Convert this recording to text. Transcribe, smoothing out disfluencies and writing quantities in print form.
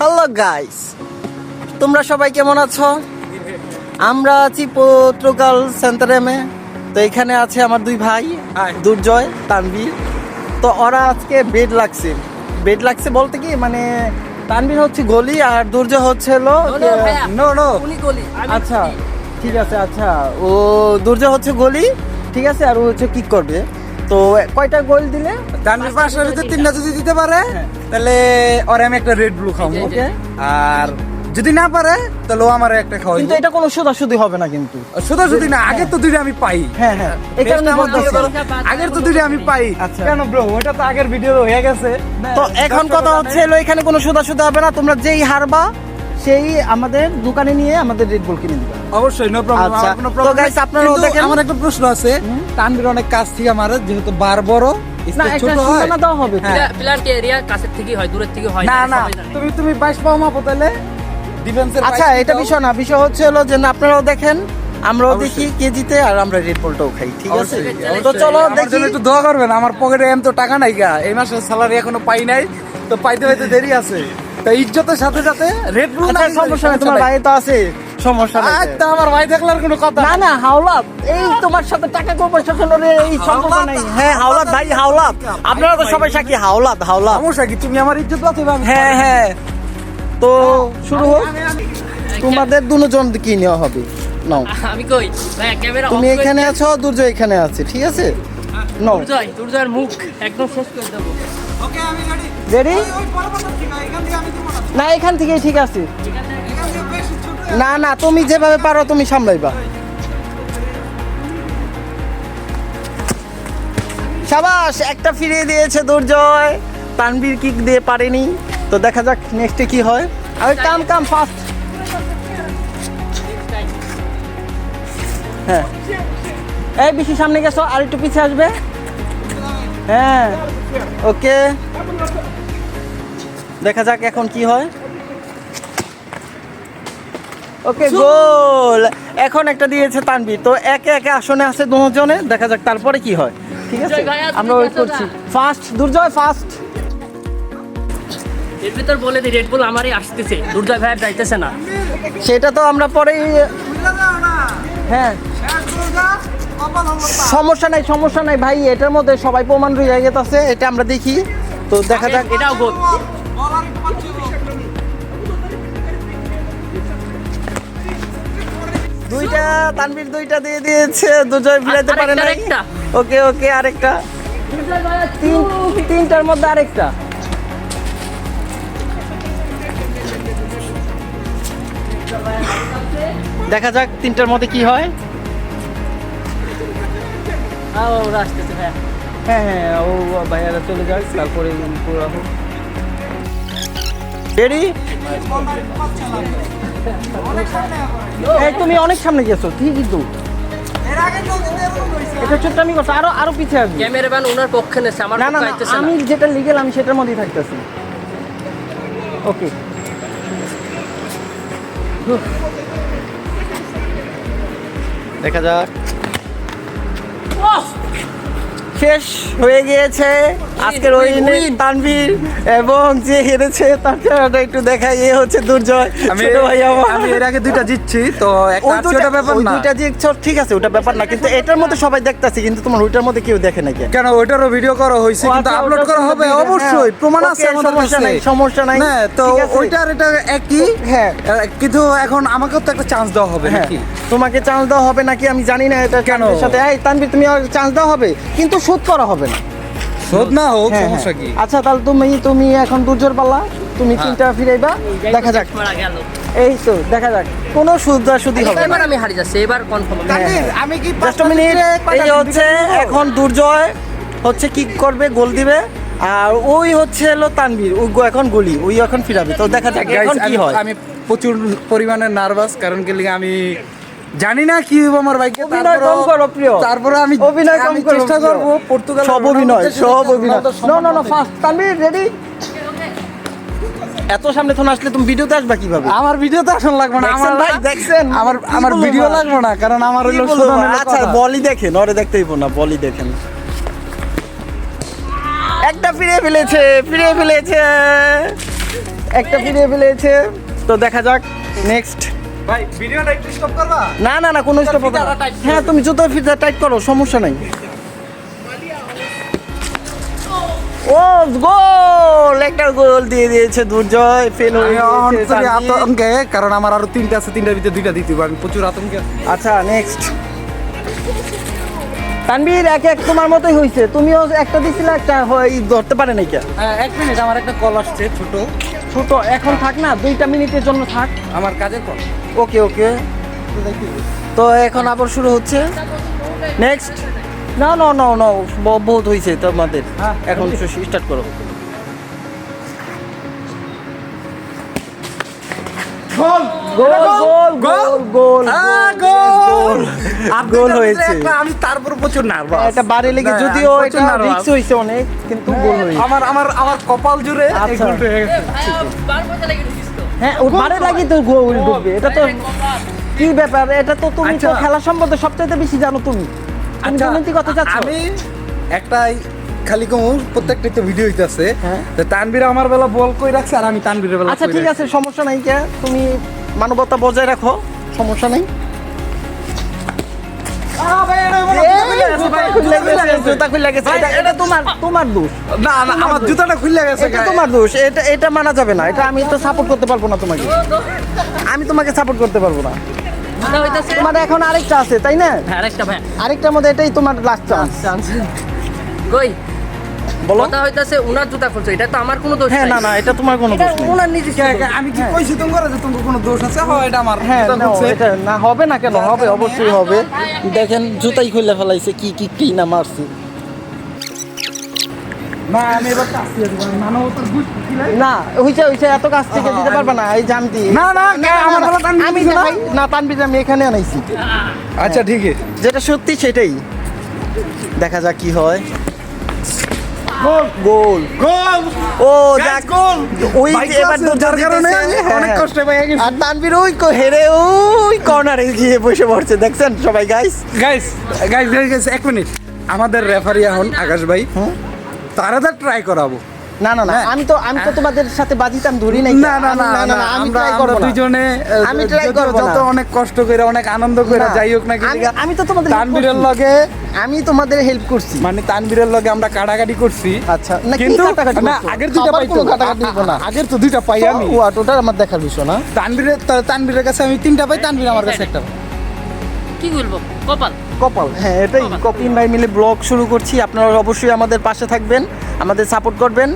Hello guys, তোমরা সবাই কেমন আছো? আমরা আছি পর্তুগাল সেন্টারেমে। তো এখানে আছে আমার দুই ভাই, দুর্জয়, তানভীর। তো ওরা আজকে বেড লাগছে বলতে কি মানে তানভীর হচ্ছে গলি আর দুর্জয় হচ্ছে হলো নো আচ্ছা ঠিক আছে, আচ্ছা ও দুর্জয় হচ্ছে গলি, ঠিক আছে, আর ও হচ্ছে কিক করবে। তো কয়টা গোল দিলে? তানভীর পাঁচটার ভিতরে তিনটা যদি দিতে পারে তাহলে ওর আমি একটা রেড ব্লু খাবো, ওকে। আর যদি না পারে তাহলে ও আমার একটা খাওয়াই। কিন্তু এটা কোনো সোজাসুজি হবে না কিন্তু। শুধু যদি না, আগের তো দুইটা আমি পাই। হ্যাঁ হ্যাঁ, এই কারণে বলতেছি। আগের তো দুইটা আমি পাই। আচ্ছা। কেন ব্রো, ওটা তো আগের ভিডিও হয়ে গেছে। তো এখন কথা হচ্ছে হলো এখানে কোনো সোজাসুজি হবে না। তোমরা যেই হারবা সেই আমাদের দোকানে নিয়ে আমাদের রেড বল কিনে দিবা। অবশ্যই, নো প্রবলেম, আচ্ছা, আমার কোনো তো প্রবলেম guys, আপনারাও দেখেন। আমার একটা প্রশ্ন আছে, তানভীর অনেক কাছ থেকে মারে, যেহেতু বার বড় না, স্পেস একটা ছোট হয়। সূচনা দেওয়া হবে। প্লান্ট এরিয়া কাছের থেকে হয়, দূরের থেকে হয় না না, সবাই জানে। তুমি 22 পাও মাপো তাহলে ডিফেন্সের। আচ্ছা, এটা বিষয় না, বিষয় হচ্ছে হলো যে না, আপনারাও দেখেন, আমরাও দেখি কে জিতে, আর আমরা রেড বলটাও খাই, ঠিক আছে? তো চলো দেখি। একটু দোয়া করবেন, আমার পকেটে এম তো টাকা নাই গা, এই মাসের স্যালারি এখনো পাই নাই, তো পাইতে পাইতে দেরি আছে। তো ইজ্জতের সাথে সাথে রেড ব্লু আচ্ছা, সমস্যা নেই, তোমার ভাই তো আছে, সমস্যা নেই। আচ্ছা, আমার ভাই দেখলে আর কোনো কথা না না, হাওলাত, এই তোমার সাথে টাকা পয়সা কোনো এই সম্পর্ক হাওলাত? নাই। হ্যাঁ, হাওলাত ভাই, হাওলাত। আপনারা তো সবাই সাক্ষী, হাওলাত। সমস্যা কি, তুমি আমার ইজ্জত বাঁচাবে। হ্যাঁ হ্যাঁ, তো শুরু হোক। তোমাদের দুজন কি নেওয়া হবে? নাও, আমি কই ভাই, ক্যামেরা তুমি এখানে আছো, দুর্জয় এখানে আছে, ঠিক আছে? নাও, দুর্জয়ের মুখ একদম শেষ করে দেবো। ওকে, আমি রেডি? রেডি। ওই পরবর্তী ঠিক আছে, এখান থেকে আমি দিব না। না, এখান থেকেই ঠিক আছে। এখান থেকে বেশি ছোট। না না, তুমি যেভাবে পারো তুমি সামলাইবা। শাবাশ, একটা ফিরিয়ে দিয়েছে দুর্জয়। তানভীর কিক দিয়ে পারেনি। তো দেখা যাক নেক্সটে কি হয়। আর কাম ফাস্ট। হ্যাঁ, এই বেশি সামনে গেছো, আর একটু পিছিয়ে আসবে। হ্যাঁ, ওকে, দেখা যাক এখন কি হয়। ওকে, গোল। এখন একটা দিয়েছে তানভীর। তো একে একে আসনে আছে দুজনে, দেখা যাক তারপরে কি হয়, ঠিক আছে? দুর্জয় ভাইয়া, তুমি আমরা ওয়েট গেছো করছি। ফার্স্ট দুর্জয়, ফার্স্ট। এর ভিতর বলে দিই রেড বুল আমারই আসতেছে, দুর্জয় ভাইয়ার যাইতেছে না। সেটা তো আমরা পরেই। হ্যাঁ, সমস্যা নাই ভাই, এটার মধ্যে সবাই প্রমাণ রয়ে গেছে, এটা আমরা দেখি। তো দেখা যাক। এটাও গোল। দুইটা তানভীর দুইটা দিয়ে দিয়েছে, দুর্জয় ফিরাতে পারে নাই। আরেকটা। ওকে, আরেকটা। তিনটার মধ্যে আরেকটা। দেখা যাক তিনটার মধ্যে কি হয়। ওরা আসতেছে ভাইয়া। হ্যাঁ, ও ভাইয়ারা চলে যাক, তারপরে পুরো হোক। রেডি? এই তুমি অনেক সামনে গেছো, ঠিকই তো। এটা ছোট্ট আমি করছো, আরো পিছিয়ে আসবে। ক্যামেরাম্যান ওনার পক্ষে নেছে, আমার না না পক্ষে না, আইতেছে না। আমি যেটা লিগেল আমি সেটার মধ্যেই থাকতেছি। ওকে, দেখা যাক। শেষ হয়ে গিয়েছে আজকের ওইনে তানভীর, এবং যে হেরেছে তার চেহারাটা একটু দেখাই। এ হচ্ছে দুর্জয়, ছোট ভাই আমার। আমি এর আগে দুইটা জিতছি, তো ওই একটা ছোট ব্যাপার না। দুইটা যে ঠিক আছে, ওটা ব্যাপার না, কিন্তু এটার মধ্যে সবাই দেখতাছে, কিন্তু তোমার ওইটার মধ্যে কেউ দেখে নাকি? কেন, ওইটারও ভিডিও করা হয়েছে, ও কিন্তু আচ্ছা, আপলোড ওটার করা কোনো হবে video, অবশ্যই, হ্যাঁ। প্রমাণ আছে Okay, আমাদের সমস্যা কাছে। নাই, সমস্যা নাই। না, তো ঠিক আছে। ওইটার এটা একই। হ্যাঁ। কিন্তু এখন আমাকেও তো একটা চান্স দেওয়া হবে হ্যাঁ, নাকি? তোমাকে চান্স দেওয়া হবে নাকি আমি জানি না। এটা কেন? তানভীরের সাথে এই তানভীর, তুমি চান্স দেওয়া হবে, কিন্তু শোধ করা হবে না। শোধ না হোক, হ্যাঁ, সমস্যা হ্যাঁ। কি? আচ্ছা, তাহলে তুমি এখন দুর্জোর পাল্লা, তুমি তিনটা ফিরাইবা, দেখা যাক। মারা গেল। এই তো দেখা যাক, কোনো সুদি হবে না। এবার আমি হারিয়ে যাচ্ছি, এবার কনফার্ম। তানভীর, আমি কি জাস্ট মিনিট। এই যে হচ্ছে এখন দুর্জয় হচ্ছে কিক করবে, গোল দিবে, আর ওই হচ্ছে হলো তানভীর, ওই এখন গলি, ওই এখন ফিরাবে। তো দেখা যাক এখন কি হয়। আমি প্রচুর পরিমাণে নার্ভাস, কারণ কি লিগে আমি জানি না কি হইব আমার ভাইকে। অভিনয় কম করো প্রিয়, তারপরে আমি অভিনয় কম করো, চেষ্টা করব পর্তুগাল সব অভিনয়। না ফার্স্ট তানভীর রেডি। এত সামনে তো আসলে তুমি ভিডিওতে আসবা কিভাবে? আমার ভিডিওতে আসন লাগবে না, দেখছেন ভাই, দেখছেন? আমার কি ভিডিও বলবো লাগবে না, কারণ আমার কি হলো বলবো? শুধু হলো আচ্ছা, কথা। বলই দেখেন, ওরে দেখতে হইব না, বলই দেখেন। একটা ফিরিয়ে ফেলেছে। একটা ফিরিয়ে ফেলেছে। তো দেখা যাক নেক্সট। ভাই ভিডিওটা একটু স্টপ করবা? না না না, কোনো স্টপ হবে না। ফিতাটা tight হ্যাঁ, তুমি জুতোর ফিতা টাইট করো, সমস্যা নাই। ও গোল, একটা গোল দিয়ে দিয়েছে দুর্জয়, ফেল হয়ে আমি গিয়েছে অন্তরে তানভীর। আতঙ্কে, কারণ আমার আরো 3টা আছে, 3টার ভিতরে 2টা দিতে হবে, আমি প্রচুর আতঙ্কে আছি। আচ্ছা নেক্সট। তানভীর এক এক তোমার মতোই হয়েছে, তুমিও একটা দিছিলে, একটা ধরতে পারে নাই কে? 1 মিনিট, আমার একটা কল আসছে ছোট, ছোট এখন থাক না, 2টা মিনিটের জন্য থাক। আমার কাজের কল। ওকে ওকে, তো এখন আবার শুরু হচ্ছে নেক্সট। না না না না, বহুত হয়েছে তোমাদের, হ্যাঁ, এখন স্টার্ট করো। গোল গোল গোল গোল গোল গোল গোল হয়েছে। আমি তারপর প্রচুর নার্ভাস। এটা বাড়ি লেগে, যদিও এটা রিস্ক হয়েছে অনেক, কিন্তু গোল হয়েছে। আমার আমার আমার কপাল জুড়ে এই আচ্ছা। গোলটা হয়ে গেছে। হ্যাঁ, ও বারে লাগি তো গোল ঢুকবে, এটা তো কি ব্যাপার? এটা তো তুমি তো আচ্ছা। খেলা সম্বন্ধে সবচেয়ে বেশি জানো, তুমি আচ্ছা, তুমি কথা চাচ্ছ। আমি একটাই খালি কমু, প্রত্যেকটা তো ভিডিও হইতাছে, হ্যাঁ। তো তানভীর আমার বেলা বল কই রাখছে আর আমি তানভীরের বেলা আচ্ছা কই ঠিক রাখছি। আছে, সমস্যা নাই, কে তুমি মানবতা বজায় রাখো, সমস্যা নাই। জুতা খুলে গেছে, এটা তোমার দোষ। না না, আমার জুতাটা খুলে গেছে। এটা তোমার দোষ, এটা মানা যাবে না, এটা আমি তো সাপোর্ট করতে পারবো না তোমাকে, আমি তোমাকে সাপোর্ট করতে পারবো না। তোমার এখন আরেকটা আছে তাই না? হ্যাঁ আরেকটা ভাই আরেকটার মধ্যে এটাই তোমার লাস্ট চান্স। কই বলো। কথা হইতাছে উনার জুতা খুলছে, এটা তো আমার কোনো দোষ হ্যাঁ, নাই। না না, এটা তোমার কোনো এটা দোষ নেই। উনার নিজে আমি কি কইছি তোমার যে তোমার কোনো দোষ আছে? হয়, এটা আমার হ্যাঁ, জুতা না, খুলছে। এটা না হবে না কেন, হবে, অবশ্যই হবে। দেখেন জুতাই খুলে ফেলাইছে, কি না মারছি। না, আমি এবার কাছে দিব না, মানবতার বুঝ ছিলে। না হইছে এত কাছ থেকে দিতে পারবে না, এই জানতি। না, না, আমার বেলা তানভীর আমি দিছে না। দেখাই না, তানভীর আমি এখানে আনাইছি, আচ্ছা ঠিক আছে। যেটা সত্যি সেটাই। দেখা যাক কি হয়। গোল গোল গোল ও Guys, যাক গোল। ওই Bike যে এবার আছে, তো যার কারণে আমি অনেক কষ্টে পেয়ে গেছি। আর তানভীর হেরে ওই কর্নারে গিয়ে বসে পড়ছে, দেখছেন সবাই গাইস। গাইস গাইস 1 মিনিট, আমাদের রেফারি এখন আকাশ ভাই, তারা ট্রাই করাবো। না না না, হ্যাঁ। আমি তো তোমাদের সাথে বাজিতাম ধরি নাই। না না না না, আমি আমরা ট্রাই করব না। দুজনে আমি try যত- করবো না। যত অনেক কষ্ট করে অনেক আনন্দ করে না, যাই হোক না কি আমি তো তোমাদের help তানভীরের করছি। লগে, আমি তোমাদের হেল্প করছি। মানে তানভীরের লগে আমরা কাটাকাটি করছি। আচ্ছা না, কি কিন্তু কাটাকাটি না, করছো? আগের দুইটা আবার পাইতো কোনো কাটাকাটি করবো না। আগের তো দুইটা পাই আমি। ওটা আমার দেখার বিষয় না। তানভীরের কাছে আমি 3টা পাই, তানভীর আমার কাছে 1টা পাই। কি বলবো কপাল। কপাল, হ্যাঁ এটাই। কপিন ভাই মিলে ব্লগ শুরু করছি, আপনারা অবশ্যই আমাদের পাশে থাকবেন, আমাদের সাপোর্ট করবেন।